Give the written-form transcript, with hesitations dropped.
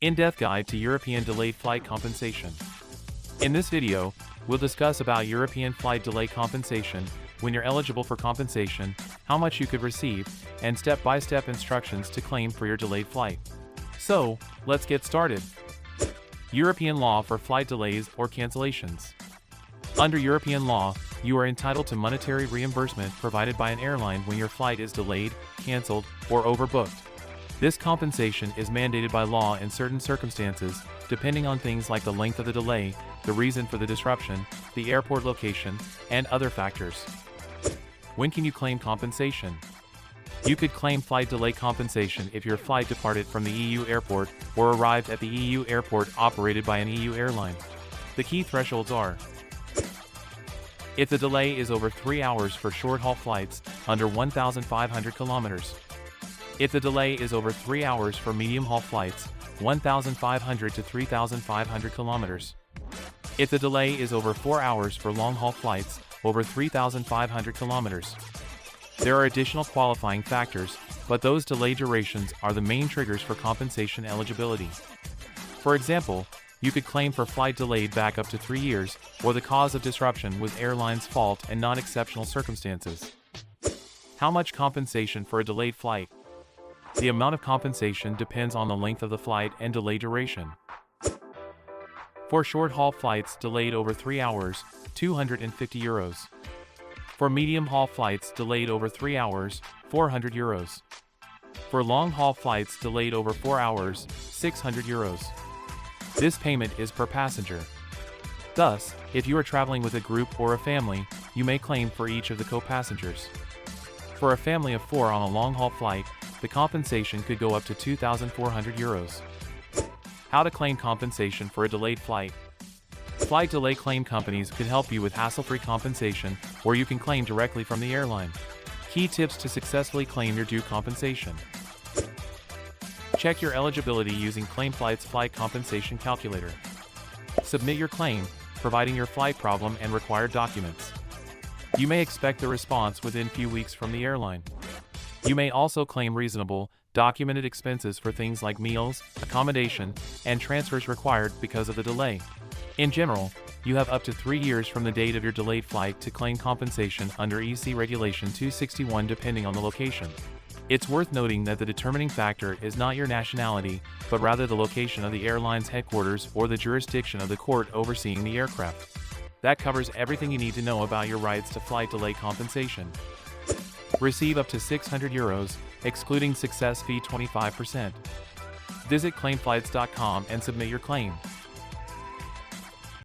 In-depth guide to European delayed flight compensation. In this video, we'll discuss about European flight delay compensation, when you're eligible for compensation, how much you could receive, and step-by-step instructions to claim for your delayed flight. So, let's get started. European law for flight delays or cancellations. Under European law, you are entitled to monetary reimbursement provided by an airline when your flight is delayed, cancelled, or overbooked. This compensation is mandated by law in certain circumstances, depending on things like the length of the delay, the reason for the disruption, the airport location, and other factors. When can you claim compensation? You could claim flight delay compensation if your flight departed from the EU airport or arrived at the EU airport operated by an EU airline. The key thresholds are: if the delay is over 3 hours for short-haul flights under 1,500 kilometers. If the delay is over 3 hours for medium-haul flights, 1,500 to 3,500 kilometers. If the delay is over 4 hours for long-haul flights, over 3,500 kilometers. There are additional qualifying factors, but those delay durations are the main triggers for compensation eligibility. For example, you could claim for flight delayed back up to 3 years, or the cause of disruption was airline's fault and not exceptional circumstances. How much compensation for a delayed flight? The amount of compensation depends on the length of the flight and delay duration. For short-haul flights delayed over 3 hours, 250 euros. For medium-haul flights delayed over 3 hours, 400 euros. For long-haul flights delayed over 4 hours, 600 euros. This payment is per passenger. Thus, if you are traveling with a group or a family, you may claim for each of the co-passengers. For a family of 4 on a long-haul flight, the compensation could go up to 2,400 euros. How to claim compensation for a delayed flight. Flight delay claim companies could help you with hassle-free compensation, or you can claim directly from the airline. Key tips to successfully claim your due compensation. Check your eligibility using ClaimFlight's flight compensation calculator. Submit your claim, providing your flight problem and required documents. You may expect a response within few weeks from the airline. You may also claim reasonable, documented expenses for things like meals, accommodation, and transfers required because of the delay. In general, you have up to 3 years from the date of your delayed flight to claim compensation under EC Regulation 261 depending on the location. It's worth noting that the determining factor is not your nationality, but rather the location of the airline's headquarters or the jurisdiction of the court overseeing the aircraft. That covers everything you need to know about your rights to flight delay compensation. Receive up to 600 euros, excluding success fee 25%. Visit claimflights.com and submit your claim.